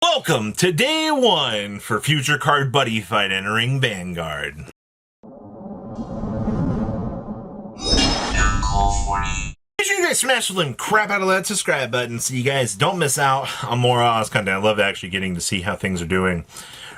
Welcome to day one for Future Card Buddyfight entering Vanguard. Make sure you guys smash the crap out of that subscribe button so you guys don't miss out on more Oz content. I love actually getting to see how things are doing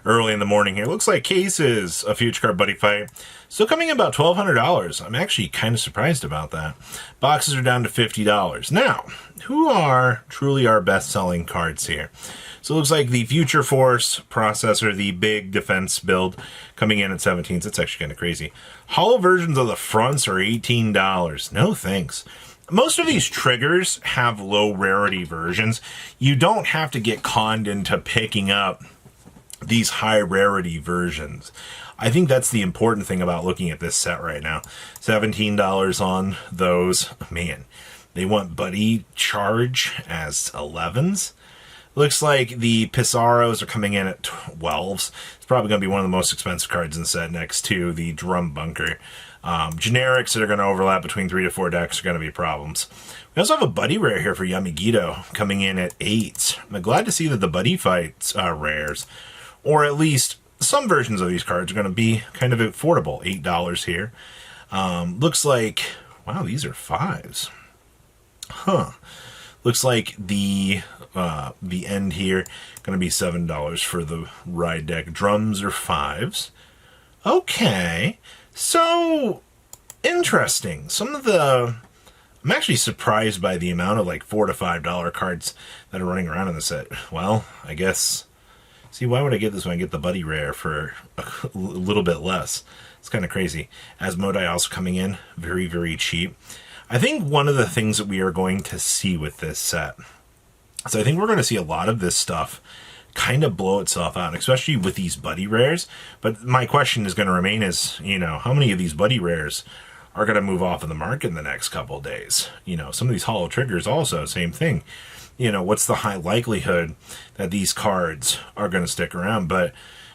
early in the morning here. Looks like cases of Future Card Buddyfight still coming in about $1,200. I'm actually kind of surprised about that. Boxes are down to $50. Now, who are truly our best-selling cards here? So it looks like the Future Force processor, the big defense build, coming in at $17. That's actually kind of crazy. Hollow versions of the fronts are $18. No thanks. Most of these triggers have low rarity versions. You don't have to get conned into picking up these high rarity versions. I think that's the important thing about looking at this set right now. $17 on those. Man, they want Buddy Charge as 11s. Looks like the Pizarros are coming in at 12s. It's probably going to be one of the most expensive cards in the set next to the Drum Bunker. Generics that are going to overlap between 3 to 4 decks are going to be problems. We also have a Buddy Rare here for Yamagito coming in at 8. I'm glad to see that the Buddyfight rares, or at least some versions of these cards, are going to be kind of affordable. $8 here. Looks like, wow, these are 5s. Huh. Looks like the end here going to be $7 for the ride deck. Drums are 5s. Okay, so interesting. Some of the, I'm actually surprised by the amount of like $4 to $5 cards that are running around in the set. Well, I guess. See, why would I get this when I get the Buddy Rare for a little bit less? It's kind of crazy. Asmodai also coming in very, very cheap. I think one of the things that we are going to see with this set, so I think we're going to see a lot of this stuff kind of blow itself out, especially with these Buddy Rares. But my question is going to remain is, you know, how many of these Buddy Rares are going to move off of the market in the next couple of days? You know, some of these hollow triggers also, same thing. You know, what's the high likelihood that these cards are going to stick around? But,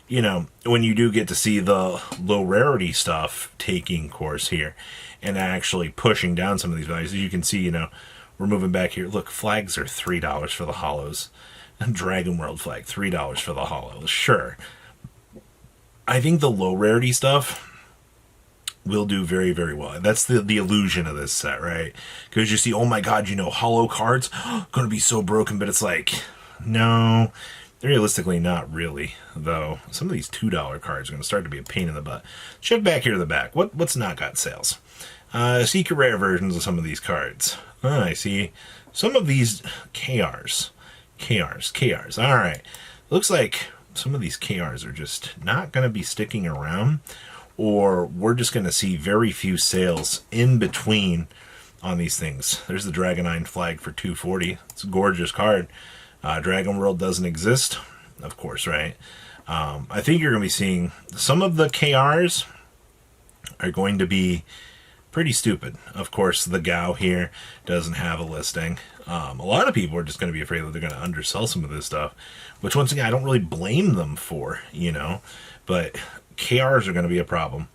you know, when you do get to see the low rarity stuff taking course here and actually pushing down some of these values, as you can see, you know, we're moving back here. Look, flags are $3 for the hollows. And Dragon World flag, $3 for the hollows. Sure. I think the low rarity stuff will do very, very well. That's the illusion of this set, right? Because you see, oh my god, you know, hollow cards going to be so broken, but it's like, no, realistically not really, though. Some of these $2 cards are going to start to be a pain in the butt. Check back here to the back. What's not got sales? Secret rare versions of some of these cards. I see some of these KRs. All right. Looks like some of these KRs are just not going to be sticking around, or we're just going to see very few sales in between on these things. There's the Dragonine flag for $240. It's a gorgeous card. Dragon World doesn't exist, of course, right? I think you're going to be seeing some of the KRs are going to be pretty stupid. Of course, the Gao here doesn't have a listing. A lot of people are just going to be afraid that they're going to undersell some of this stuff, which once again, I don't really blame them for, you know, but KRs are going to be a problem.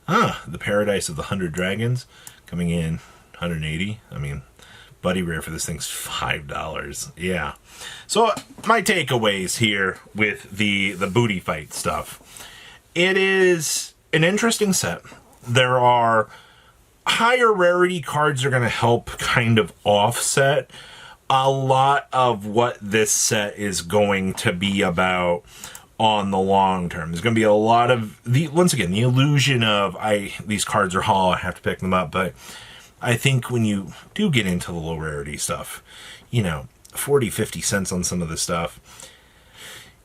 The Paradise of the 100 Dragons coming in 180. I mean, Buddy Rare for this thing's $5. Yeah. So my takeaways here with the Buddyfight stuff. It is an interesting set. There are higher rarity cards are going to help kind of offset a lot of what this set is going to be about on the long term. There's going to be a lot of once again, the illusion of these cards are hollow, I have to pick them up. But I think when you do get into the low rarity stuff, you know, 40, 50 cents on some of this stuff,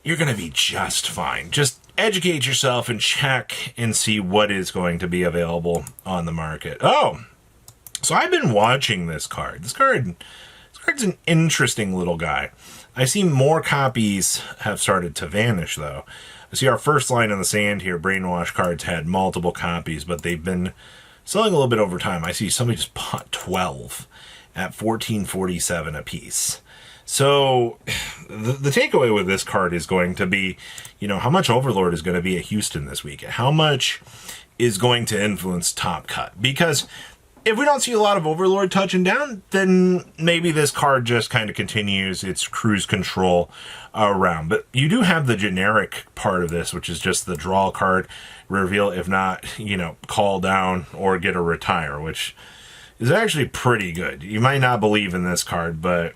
you're going to be just fine. Just educate yourself and check and see what is going to be available on the market. Oh, so I've been watching this card. This card's an interesting little guy. I see more copies have started to vanish, though. I see our first line in the sand here, Brainwash cards, had multiple copies, but they've been selling a little bit over time. I see somebody just bought 12 at $14.47 a piece. So the takeaway with this card is going to be, you know, how much Overlord is going to be at Houston this weekend? How much is going to influence Top Cut? Because if we don't see a lot of Overlord touching down, then maybe this card just kind of continues its cruise control around. But you do have the generic part of this, which is just the draw card, reveal, if not, you know, call down or get a retire, which is actually pretty good. You might not believe in this card, but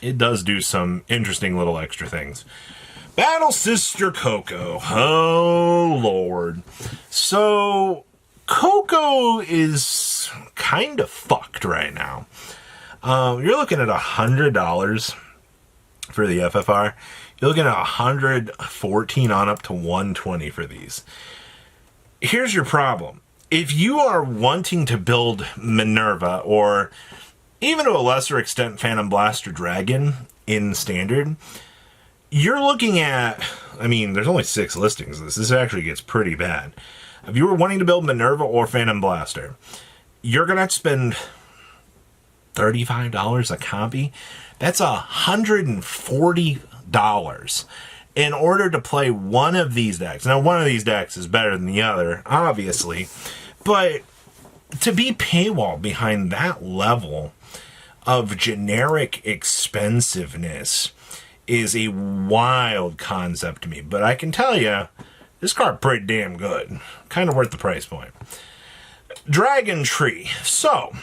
it does do some interesting little extra things. Battle Sister Coco. Oh, Lord. So Coco is kind of fucked right now. You're looking at $100 for the FFR. You're looking at $114 on up to $120 for these. Here's your problem. If you are wanting to build Minerva, or even to a lesser extent Phantom Blaster Dragon in Standard, you're looking at, I mean, there's only 6 listings of this. This actually gets pretty bad. If you were wanting to build Minerva or Phantom Blaster, you're going to have to spend $35 a copy. That's $140 in order to play one of these decks. Now, one of these decks is better than the other, obviously, but to be paywall behind that level of generic expensiveness is a wild concept to me. But I can tell you, this card pretty damn good. Kind of worth the price point. Dragon Tree. So,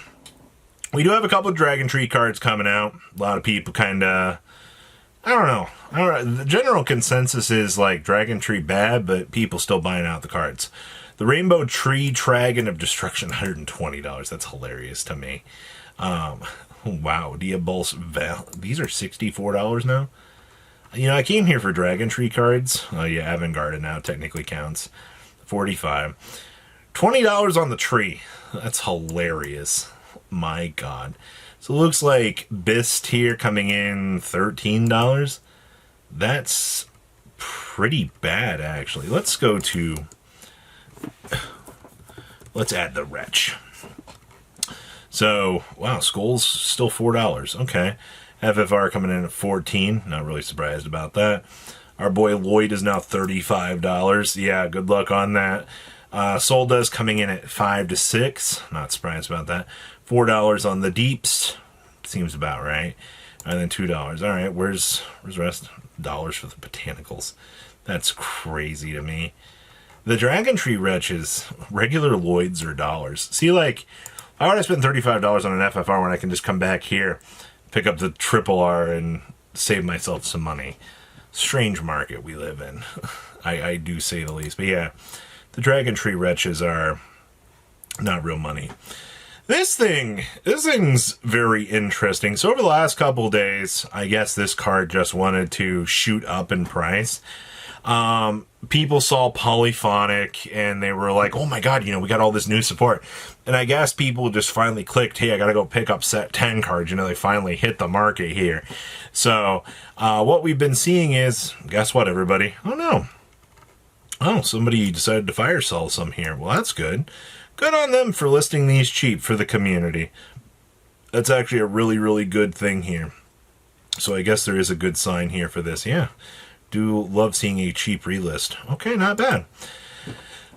we do have a couple of Dragon Tree cards coming out. A lot of people kind of, I don't know. The general consensus is like Dragon Tree bad, but people still buying out the cards. The Rainbow Tree Dragon of Destruction, $120. That's hilarious to me. Wow. Diabolos Val. These are $64 now. You know, I came here for Dragon Tree cards. Oh yeah, Vanguard now technically counts. $45. $20 on the tree. That's hilarious. My God. So it looks like Bist here coming in $13. That's pretty bad, actually. Let's go to... Let's add the Wretch. So, wow, Skull's still $4. Okay. FFR coming in at $14. Not really surprised about that. Our boy Lloyd is now $35. Yeah, good luck on that. Soul does coming in at $5 to $6. Not surprised about that. $4 on the Deeps. Seems about right. And then $2. All right, where's the rest? Dollars for the Botanicals. That's crazy to me. The Dragon Tree Wretches, regular Lloyds are dollars. See, like, I want to spend $35 on an FFR when I can just come back here, pick up the triple R, and save myself some money. Strange market we live in. I do say the least. But yeah, the Dragon Tree Wretches are not real money. This thing's very interesting. So over the last couple of days, I guess this card just wanted to shoot up in price. People saw Polyphonic and they were like, oh my God, you know, we got all this new support. And I guess people just finally clicked, hey, I gotta go pick up set 10 cards. You know, they finally hit the market here. So, what we've been seeing is, guess what, everybody? Oh no. Oh, somebody decided to fire sell some here. Well, that's good. Good on them for listing these cheap for the community. That's actually a really, really good thing here. So I guess there is a good sign here for this. Yeah. Do love seeing a cheap relist. Okay, not bad.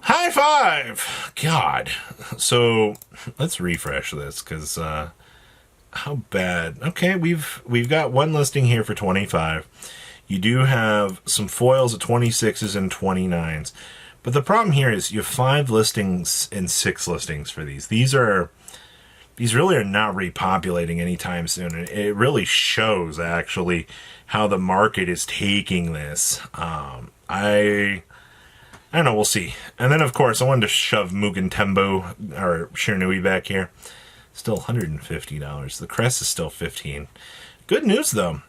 High five! God. So let's refresh this because how bad? Okay, we've got one listing here for 25. You do have some foils at 26s and 29s. But the problem here is you have 5 listings and 6 listings for these. These really are not repopulating anytime soon. And it really shows, actually, how the market is taking this. I don't know, we'll see. And then, of course, I wanted to shove Mugen Tembo, or Shiranui back here. Still $150. The crest is still $15. Good news, though.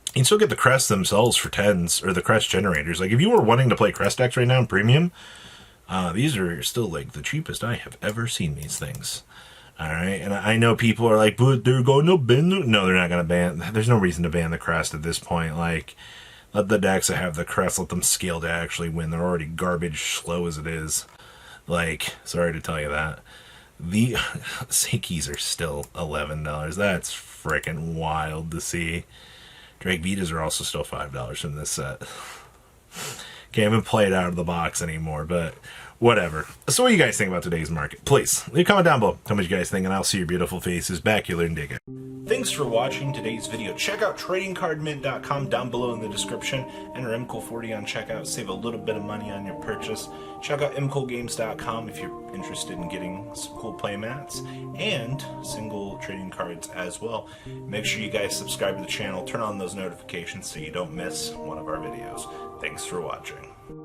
You can still get the crests themselves for 10s, or the crest generators. Like, if you were wanting to play crest decks right now in premium, these are still, like, the cheapest I have ever seen these things. Alright, and I know people are like, but they're going to ban them. No, they're not going to ban. There's no reason to ban the crest at this point. Like, let the decks that have the crest, let them scale to actually win. They're already garbage slow as it is. Like, sorry to tell you that. The Seikis are still $11. That's freaking wild to see. Drake Vitas are also still $5 from this set. Can't even play it out of the box anymore, but Whatever. So what do you guys think about today's market? Please, leave a comment down below. Tell me what you guys think, and I'll see your beautiful faces back here and dig it. Thanks for watching today's video. Check out tradingcardmint.com down below in the description. Enter MCool40 on checkout. Save a little bit of money on your purchase. Check out mcoolgames.com if you're interested in getting some cool play mats and single trading cards as well. Make sure you guys subscribe to the channel. Turn on those notifications so you don't miss one of our videos. Thanks for watching.